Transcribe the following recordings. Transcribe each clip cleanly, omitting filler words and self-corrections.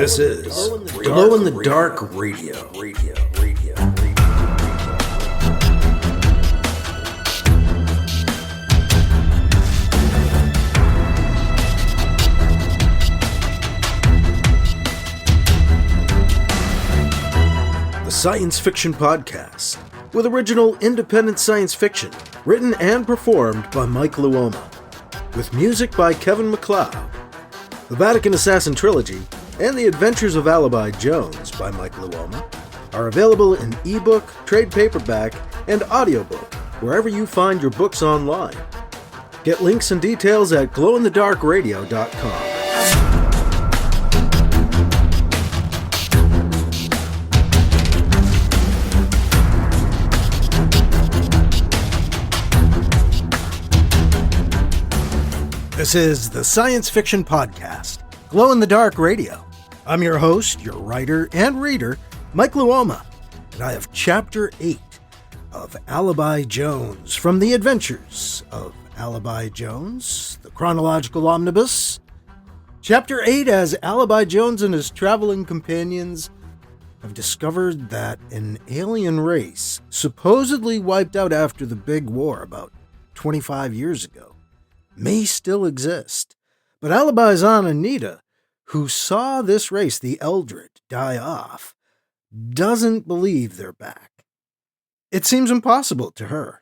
This is Glow in the Dark Radio. The science fiction podcast with original independent science fiction written and performed by Mike Luoma, with music by Kevin MacLeod. The Vatican Assassin Trilogy and The Adventures of Alibi Jones by Mike Luoma are available in ebook, trade paperback, and audiobook wherever you find your books online. Get links and details at glowinthedarkradio.com. This is the Science Fiction Podcast, Glow in the Dark Radio. I'm your host, your writer and reader, Mike Luoma, and I have Chapter 8 of Alibi Jones from The Adventures of Alibi Jones, the Chronological Omnibus. Chapter 8, as Alibi Jones and his traveling companions have discovered that an alien race supposedly wiped out after the Big War about 25 years ago may still exist. But Alibi's Aunt Anita, who saw this race, the Eldred, die off, doesn't believe they're back. It seems impossible to her.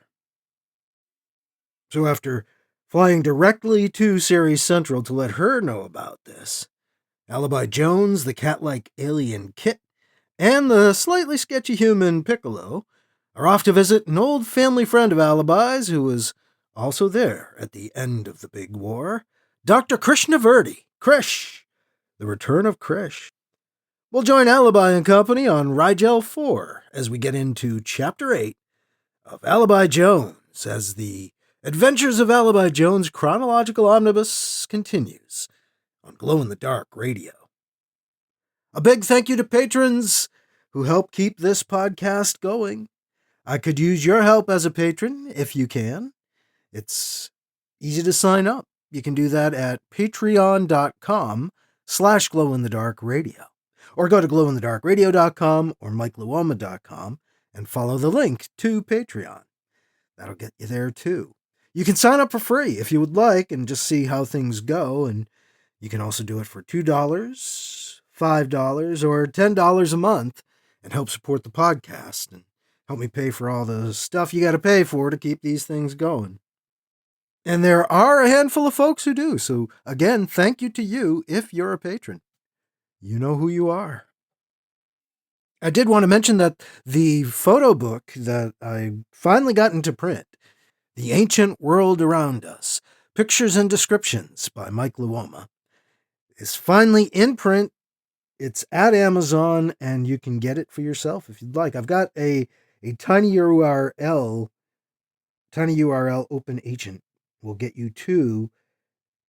So after flying directly to Ceres Central to let her know about this, Alibi Jones, the cat-like alien Kit, and the slightly sketchy human Piccolo are off to visit an old family friend of Alibi's who was also there at the end of the Big War, Doctor Krishnavurti, Krish, the return of Krish. We'll join Alibi and Company on Rigel 4 as we get into Chapter 8 of Alibi Jones as the Adventures of Alibi Jones Chronological Omnibus continues on Glow in the Dark Radio. A big thank you to patrons who help keep this podcast going. I could use your help as a patron if you can. It's easy to sign up. You can do that at patreon.com/glowinthedarkradio. Or go to glowinthedarkradio.com or mikeluoma.com and follow the link to Patreon. That'll get you there too. You can sign up for free if you would like and just see how things go. And you can also do it for $2, $5, or $10 a month and help support the podcast and help me pay for all the stuff you got to pay for to keep these things going. And there are a handful of folks who do. So again, thank you to you if you're a patron. You know who you are. I did want to mention that the photo book that I finally got into print, The Ancient World Around Us, Pictures and Descriptions by Mike Luoma, is finally in print. It's at Amazon and you can get it for yourself if you'd like. I've got a tiny URL open agent will get you to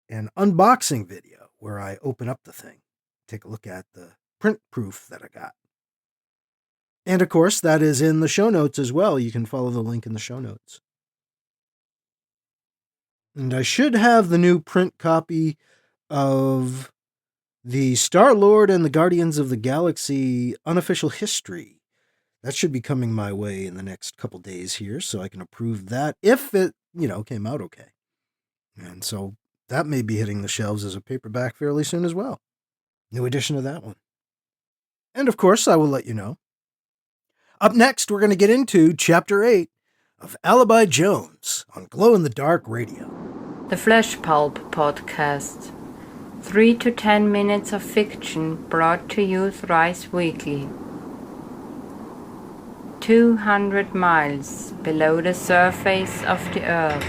an unboxing video where I open up the thing, take a look at the print proof that I got. And of course, that is in the show notes as well. You can follow the link in the show notes. And I should have the new print copy of the Star-Lord and the Guardians of the Galaxy unofficial history. That should be coming my way in the next couple days here, so I can approve that if it, came out okay. And so that may be hitting the shelves as a paperback fairly soon as well. New edition of that one. And of course, I will let you know. Up next, we're going to get into Chapter 8 of Alibi Jones on Glow in the Dark Radio. The Flesh Pulp Podcast. 3 to 10 minutes of fiction brought to you thrice weekly. 200 miles below the surface of the Earth,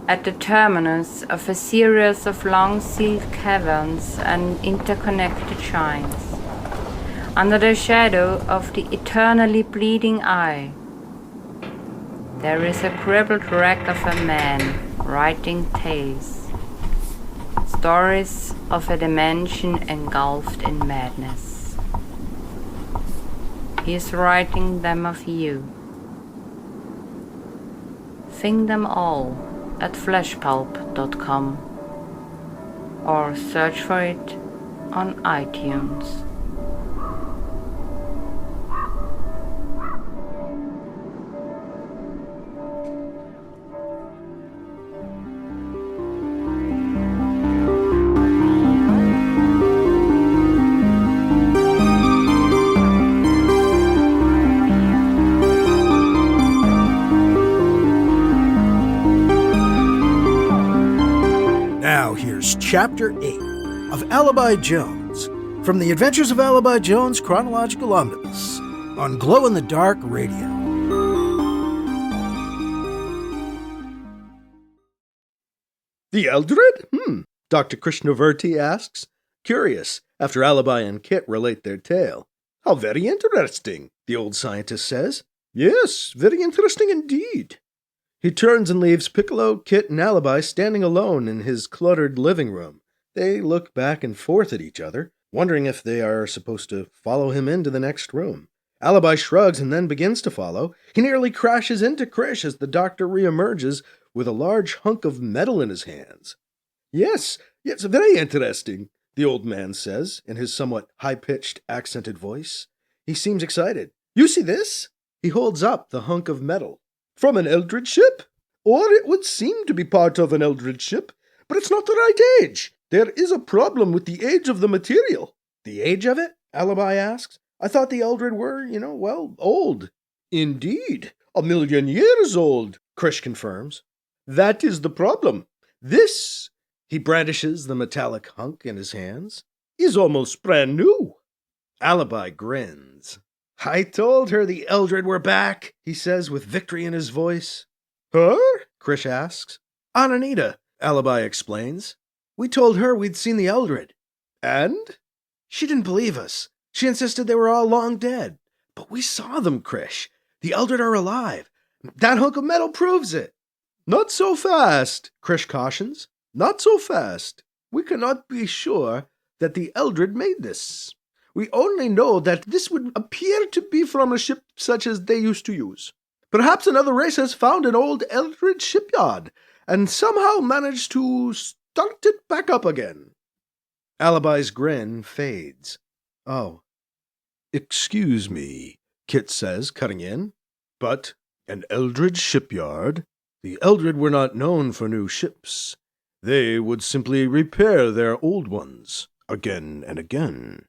at the terminus of a series of long-sealed caverns and interconnected shrines, under the shadow of the eternally bleeding eye, there is a crippled wreck of a man writing tales, stories of a dimension engulfed in madness. He is writing them of you. Think them all at fleshpulp.com or search for it on iTunes. Now here's Chapter 8 of Alibi Jones from the Adventures of Alibi Jones Chronological Omnibus on Glow-in-the-Dark Radio. The Eldred? Doctor Krishnavurti asks, curious after Alibi and Kit relate their tale. How very interesting, the old scientist says. Yes, very interesting indeed. He turns and leaves Piccolo, Kit, and Alibi standing alone in his cluttered living room. They look back and forth at each other, wondering if they are supposed to follow him into the next room. Alibi shrugs and then begins to follow. He nearly crashes into Krish as the doctor reemerges with a large hunk of metal in his hands. Yes, very interesting, the old man says in his somewhat high-pitched, accented voice. He seems excited. You see this? He holds up the hunk of metal. From an Eldred ship? Or it would seem to be part of an Eldred ship, but it's not the right age. There is a problem with the age of the material. The age of it? Alibi asks. I thought the Eldred were, old. Indeed, 1,000,000 years old, Krish confirms. That is the problem. This, he brandishes the metallic hunk in his hands, is almost brand new. Alibi grins. I told her the Eldred were back, he says with victory in his voice. Huh? Krish asks. Aunt Anita, Alibi explains. We told her we'd seen the Eldred. And? She didn't believe us. She insisted they were all long dead. But we saw them, Krish. The Eldred are alive. That hunk of metal proves it. Not so fast, Krish cautions. Not so fast. We cannot be sure that the Eldred made this. We only know that this would appear to be from a ship such as they used to use. Perhaps another race has found an old Eldred shipyard and somehow managed to start it back up again. Alibi's grin fades. Oh. Excuse me, Kit says, cutting in. But an Eldred shipyard? The Eldred were not known for new ships. They would simply repair their old ones again and again.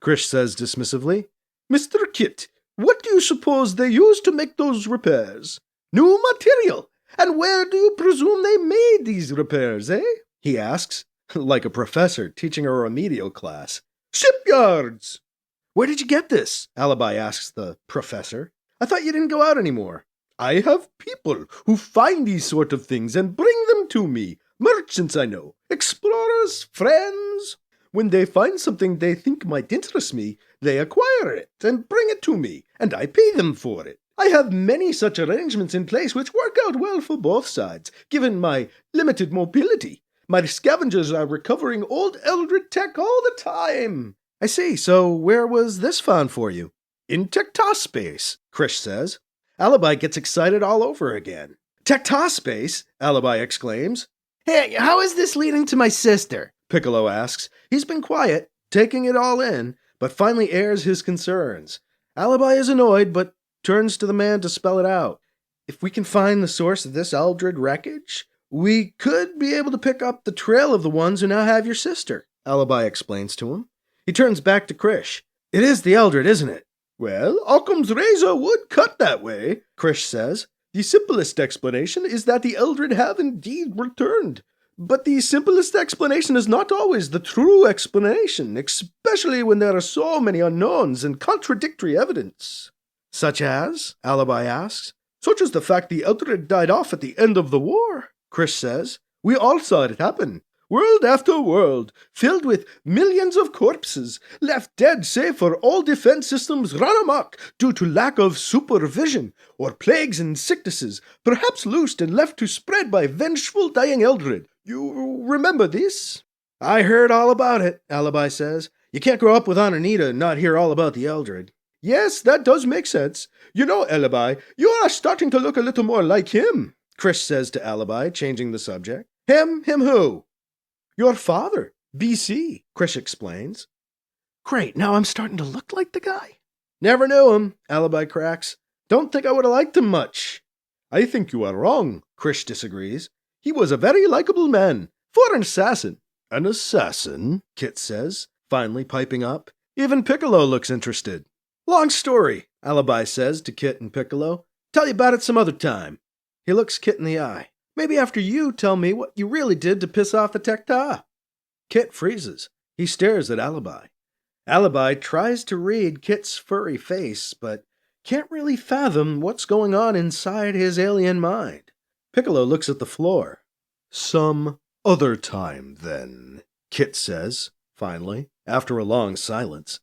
Krish says dismissively. Mr. Kit, what do you suppose they used to make those repairs? New material. And where do you presume they made these repairs, eh? He asks, like a professor teaching a remedial class. Shipyards! Where did you get this? Alibi asks the professor. I thought you didn't go out anymore. I have people who find these sort of things and bring them to me. Merchants I know, explorers, friends. When they find something they think might interest me, they acquire it and bring it to me, and I pay them for it. I have many such arrangements in place which work out well for both sides, given my limited mobility. My scavengers are recovering old Eldred tech all the time. I see, so where was this found for you? In Tectospace, Krish says. Alibi gets excited all over again. Tectospace? Alibi exclaims. Hey, how is this leading to my sister? Piccolo asks. He's been quiet, taking it all in, but finally airs his concerns. Alibi is annoyed, but turns to the man to spell it out. If we can find the source of this Eldred wreckage, we could be able to pick up the trail of the ones who now have your sister, Alibi explains to him. He turns back to Krish. It is the Eldred, isn't it? Well, Occam's razor would cut that way, Krish says. The simplest explanation is that the Eldred have indeed returned. But the simplest explanation is not always the true explanation, especially when there are so many unknowns and contradictory evidence. Such as? Alibi asks. Such as the fact the Eldred died off at the end of the war, Krish says. We all saw it happen. World after world, filled with millions of corpses, left dead save for all defense systems run amok due to lack of supervision, or plagues and sicknesses, perhaps loosed and left to spread by vengeful dying Eldred. You remember this? I heard all about it, Alibi says. You can't grow up with Aunt Anita and not hear all about the Eldred. Yes, that does make sense. You know, Alibi, you are starting to look a little more like him, Krish says to Alibi, changing the subject. Him who? Your father, BC, Krish explains. Great, now I'm starting to look like the guy. Never knew him, Alibi cracks. Don't think I would have liked him much. I think you are wrong, Krish disagrees. He was a very likable man, for an assassin. An assassin, Kit says, finally piping up. Even Piccolo looks interested. Long story, Alibi says to Kit and Piccolo. Tell you about it some other time. He looks Kit in the eye. Maybe after you tell me what you really did to piss off the Tech-Ta. Kit freezes. He stares at Alibi. Alibi tries to read Kit's furry face, but can't really fathom what's going on inside his alien mind. Piccolo looks at the floor. Some other time, then, Kit says, finally, after a long silence.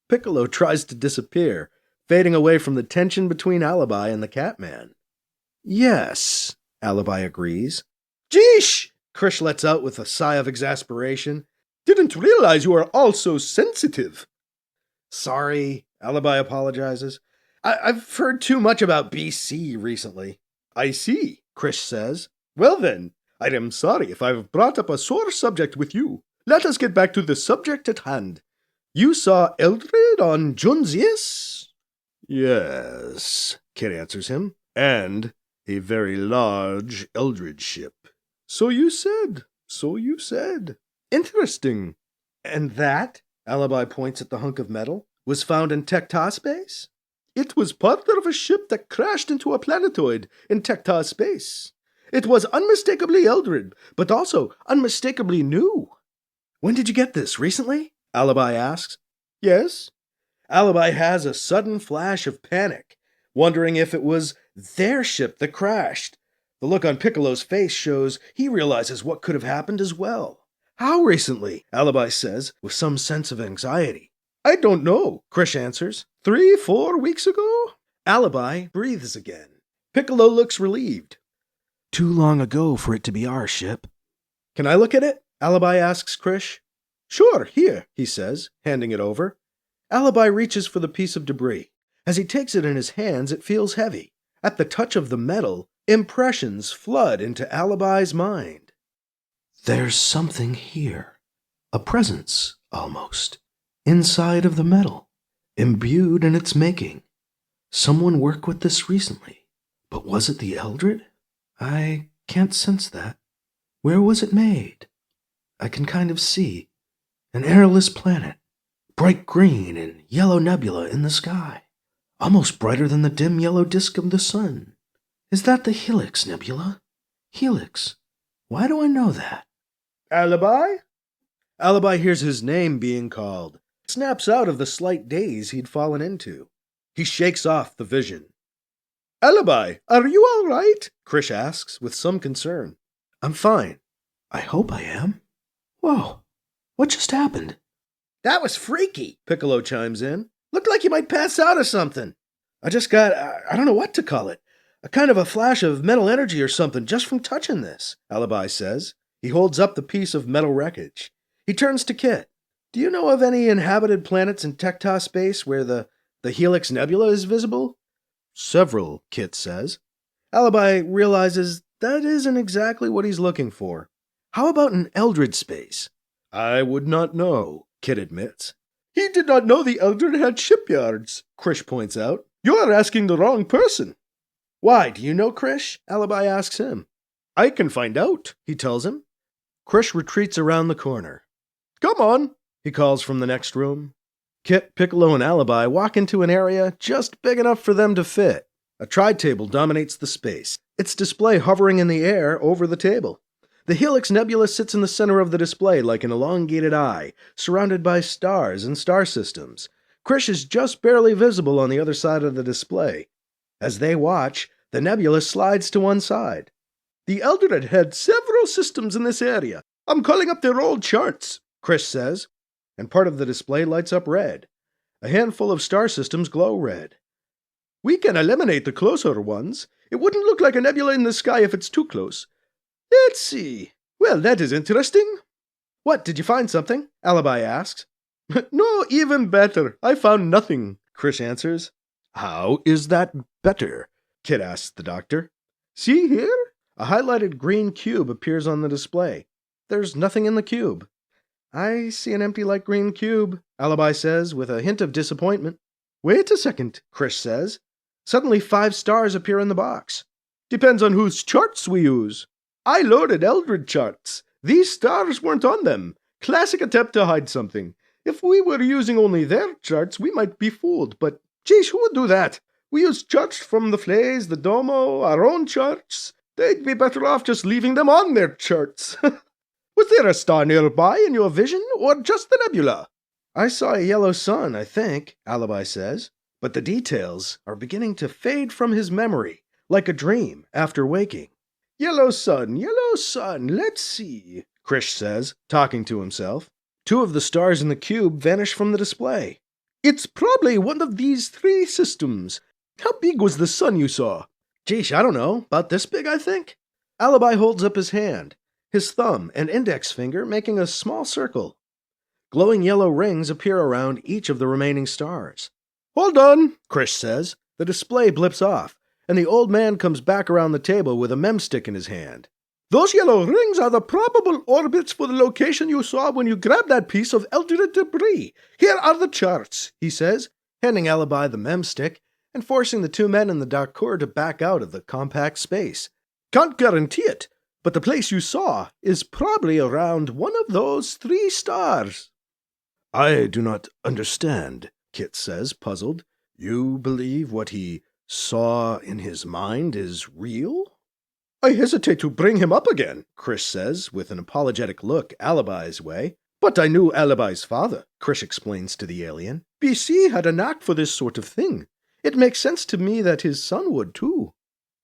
Piccolo tries to disappear, fading away from the tension between Alibi and the Catman. Yes, Alibi agrees. Jeesh! Krish lets out with a sigh of exasperation. Didn't realize you are all so sensitive. Sorry, Alibi apologizes. I've heard too much about BC recently. I see, Krish says. Well then, I am sorry if I've brought up a sore subject with you. Let us get back to the subject at hand. You saw Eldred on Jones, yes? Yes, Kit answers him. And a very large Eldred ship. So you said. Interesting. And that, Alibi points at the hunk of metal, was found in Tech-Ta space? It was part of a ship that crashed into a planetoid in Tech-Ta space. It was unmistakably Eldred, but also unmistakably new. When did you get this, recently? Alibi asks. Yes. Alibi has a sudden flash of panic, wondering if it was their ship that crashed. The look on Piccolo's face shows he realizes what could have happened as well. How recently? Alibi says, with some sense of anxiety. I don't know, Krish answers. 3-4 weeks ago? Alibi breathes again. Piccolo looks relieved. Too long ago for it to be our ship. Can I look at it? Alibi asks Krish. Sure, here, he says, handing it over. Alibi reaches for the piece of debris. As he takes it in his hands, it feels heavy. At the touch of the metal, impressions flood into Alibi's mind. There's something here. A presence, almost. Inside of the metal. Imbued in its making. Someone worked with this recently. But was it the Eldred? I can't sense that. Where was it made? I can kind of see. An airless planet. Bright green and yellow nebula in the sky. Almost brighter than the dim yellow disk of the sun. Is that the Helix Nebula? Helix. Why do I know that? Alibi? Alibi hears his name being called. Snaps out of the slight daze he'd fallen into. He shakes off the vision. Alibi, are you all right? Krish asks with some concern. I'm fine. I hope I am. Whoa, what just happened? That was freaky, Piccolo chimes in. Looked like you might pass out or something. I just got, I don't know what to call it. A kind of a flash of metal energy or something just from touching this, Alibi says. He holds up the piece of metal wreckage. He turns to Kit. Do you know of any inhabited planets in Tech-Ta space where the Helix Nebula is visible? Several, Kit says. Alibi realizes that isn't exactly what he's looking for. How about an Eldred space? I would not know, Kit admits. He did not know the Eldred had shipyards, Krish points out. You're asking the wrong person. Why, do you know, Krish? Alibi asks him. I can find out, he tells him. Krish retreats around the corner. Come on, he calls from the next room. Kit, Piccolo, and Alibi walk into an area just big enough for them to fit. A tri-table dominates the space, its display hovering in the air over the table. The Helix Nebula sits in the center of the display like an elongated eye, surrounded by stars and star systems. Krish is just barely visible on the other side of the display. As they watch, the nebula slides to one side. The Eldred had several systems in this area. I'm calling up their old charts, Krish says, and part of the display lights up red. A handful of star systems glow red. We can eliminate the closer ones. It wouldn't look like a nebula in the sky if it's too close. Let's see. Well, that is interesting. What, did you find something? Alibi asks. No, even better. I found nothing, Krish answers. How is that better? Kit asks the doctor. See here? A highlighted green cube appears on the display. There's nothing in the cube. I see an empty light green cube, Alibi says with a hint of disappointment. Wait a second, Krish says. Suddenly 5 stars appear in the box. Depends on whose charts we use. I loaded Eldred charts. These stars weren't on them. Classic attempt to hide something. If we were using only their charts, we might be fooled, but geez, who would do that? We use charts from the Flays, the Domo, our own charts. They'd be better off just leaving them on their charts. Was there a star nearby in your vision, or just the nebula? I saw a yellow sun, I think, Alibi says, but the details are beginning to fade from his memory, like a dream after waking. Yellow sun, let's see, Krish says, talking to himself. 2 of the stars in the cube vanish from the display. It's probably one of these 3 systems. How big was the sun you saw? Geesh, I don't know. About this big, I think. Alibi holds up his hand, his thumb and index finger making a small circle. Glowing yellow rings appear around each of the remaining stars. Hold on, Krish says. The display blips off, and the old man comes back around the table with a memstick in his hand. Those yellow rings are the probable orbits for the location you saw when you grabbed that piece of Eldred debris. Here are the charts, he says, handing Alibi the memstick and forcing the 2 men in the Doctor to back out of the compact space. Can't guarantee it, but the place you saw is probably around one of those 3 stars. I do not understand, Kit says, puzzled. You believe what he saw in his mind is real? I hesitate to bring him up again, Krish says, with an apologetic look Alibi's way. But I knew Alibi's father, Krish explains to the alien. BC had a knack for this sort of thing. It makes sense to me that his son would, too.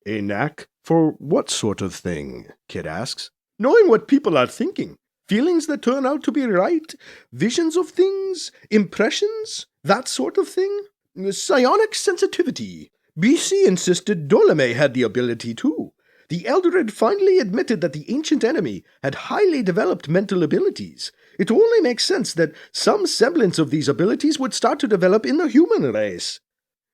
A knack for what sort of thing? Kit asks. Knowing what people are thinking. Feelings that turn out to be right. Visions of things. Impressions. That sort of thing. Psionic sensitivity. BC insisted Ptolemy had the ability, too. The Eldred finally admitted that the ancient enemy had highly developed mental abilities. It only makes sense that some semblance of these abilities would start to develop in the human race.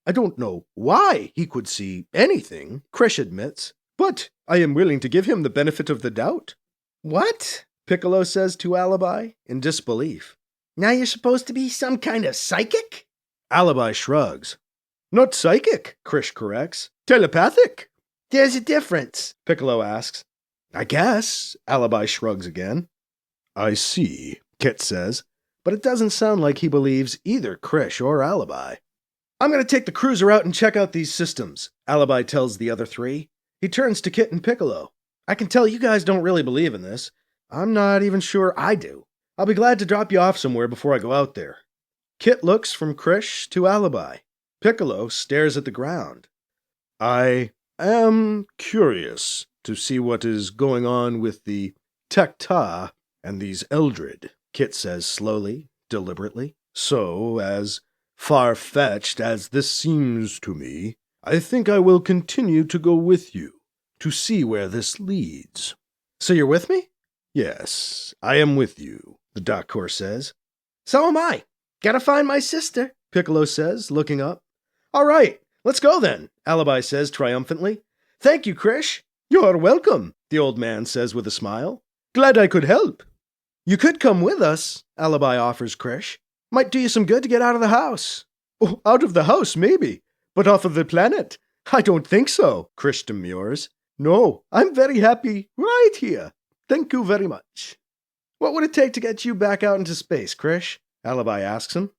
I don't know why he could see anything, Krish admits, but I am willing to give him the benefit of the doubt. What? Piccolo says to Alibi, in disbelief. Now you're supposed to be some kind of psychic? Alibi shrugs. Not psychic, Krish corrects. Telepathic. There's a difference, Piccolo asks. I guess, Alibi shrugs again. I see, Kit says, but it doesn't sound like he believes either Krish or Alibi. I'm going to take the cruiser out and check out these systems, Alibi tells the other 3. He turns to Kit and Piccolo. I can tell you guys don't really believe in this. I'm not even sure I do. I'll be glad to drop you off somewhere before I go out there. Kit looks from Krish to Alibi. Piccolo stares at the ground. I am curious to see what is going on with the Tecta and these Eldred, Kit says slowly, deliberately. So, as far-fetched as this seems to me, I think I will continue to go with you, to see where this leads. So you're with me? Yes, I am with you, the Doctor says. So am I. Gotta find my sister, Piccolo says, looking up. All right, let's go then, Alibi says triumphantly. Thank you, Krish. You're welcome, the old man says with a smile. Glad I could help. You could come with us, Alibi offers Krish. Might do you some good to get out of the house. Oh, out of the house, maybe. But off of the planet? I don't think so, Krish demurs. No, I'm very happy right here. Thank you very much. What would it take to get you back out into space, Krish? Alibi asks him.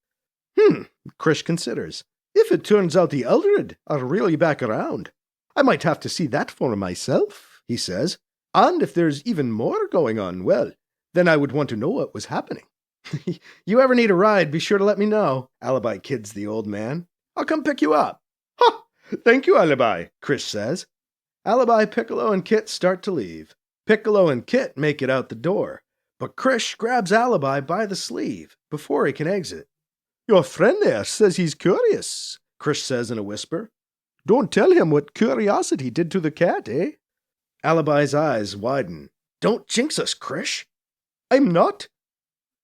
Krish considers. If it turns out the Eldred are really back around, I might have to see that for myself, he says. And if there's even more going on, well, then I would want to know what was happening. You ever need a ride, be sure to let me know, Alibi kids the old man. I'll come pick you up. Ha! Thank you, Alibi, Krish says. Alibi, Piccolo, and Kit start to leave. Piccolo and Kit make it out the door, but Krish grabs Alibi by the sleeve before he can exit. Your friend there says he's curious, Krish says in a whisper. Don't tell him what curiosity did to the cat, eh? Alibi's eyes widen. Don't jinx us, Krish. I'm not.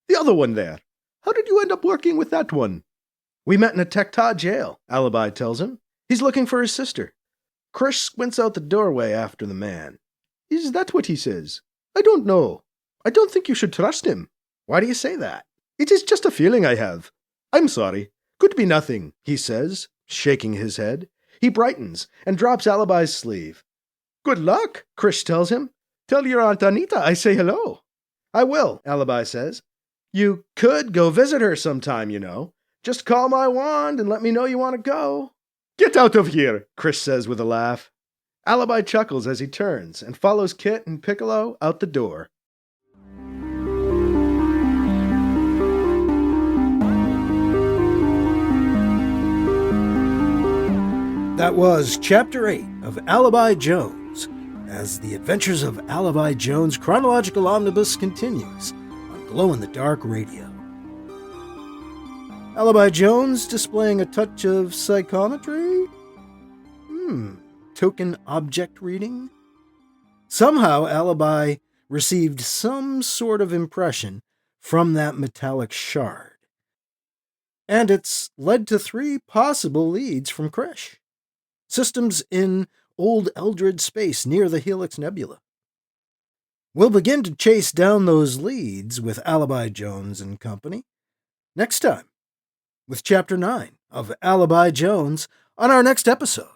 The other one there. How did you end up working with that one? We met in a Tecta jail, Alibi tells him. He's looking for his sister. Krish squints out the doorway after the man. Is that what he says? I don't know. I don't think you should trust him. Why do you say that? It is just a feeling I have. I'm sorry. Could be nothing, he says, shaking his head. He brightens and drops Alibi's sleeve. Good luck, Krish tells him. Tell your Aunt Anita I say hello. I will, Alibi says. You could go visit her sometime, you know. Just call my wand and let me know you want to go. Get out of here, Krish says with a laugh. Alibi chuckles as he turns and follows Kit and Piccolo out the door. That was Chapter 8 of Alibi Jones, as the adventures of Alibi Jones Chronological Omnibus continues on Glow-in-the-Dark Radio. Alibi Jones displaying a touch of psychometry? Token object reading? Somehow Alibi received some sort of impression from that metallic shard. And it's led to 3 possible leads from Krish. Systems in old Eldred space near the Helix Nebula. We'll begin to chase down those leads with Alibi Jones and company next time, with Chapter 9 of Alibi Jones on our next episode.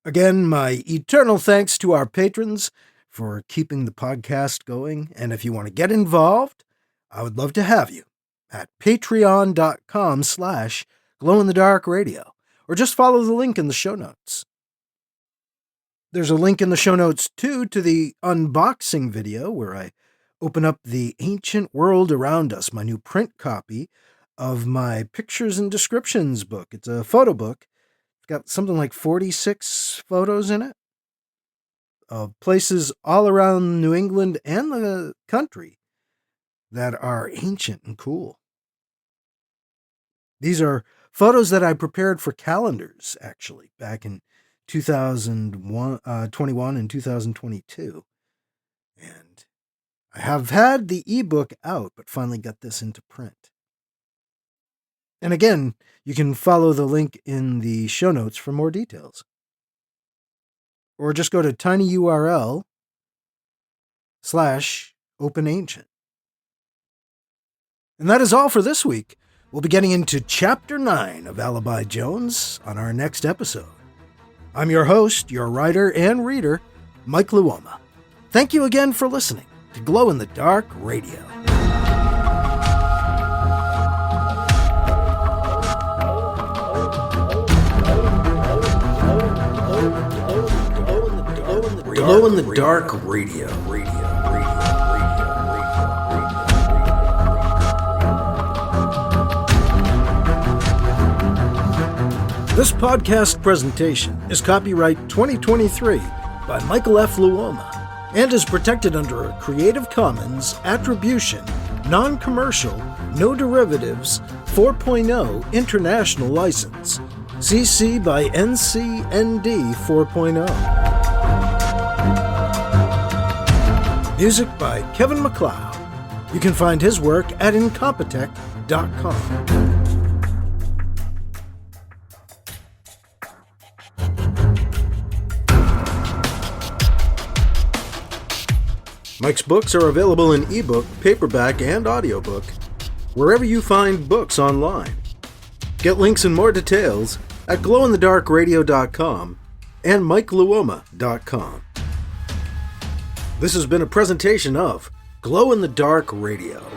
Again, my eternal thanks to our patrons for keeping the podcast going, and if you want to get involved, I would love to have you at patreon.com/glowinthedarkradio. Or just follow the link in the show notes. There's a link in the show notes, too, to the unboxing video where I open up the Ancient World Around Us, my new print copy of my Pictures and Descriptions book. It's a photo book. It's got something like 46 photos in it of places all around New England and the country that are ancient and cool. These are photos that I prepared for calendars, actually, back in 2021 and 2022. And I have had the ebook out, but finally got this into print. And again, you can follow the link in the show notes for more details. Or just go to tinyurl/openancient. And that is all for this week. We'll be getting into Chapter 9 of Alibi Jones on our next episode. I'm your host, your writer and reader, Mike Luoma. Thank you again for listening to Glow-in-the-Dark Radio. Glow-in-the-Dark Radio. This podcast presentation is copyright 2023 by Michael F. Luoma and is protected under a Creative Commons Attribution, Non-Commercial, No Derivatives 4.0 International License, CC by NC-ND 4.0. Music by Kevin MacLeod. You can find his work at Incompetech.com. Mike's books are available in ebook, paperback, and audiobook, wherever you find books online. Get links and more details at glowinthedarkradio.com and mikeluoma.com. This has been a presentation of Glow in the Dark Radio.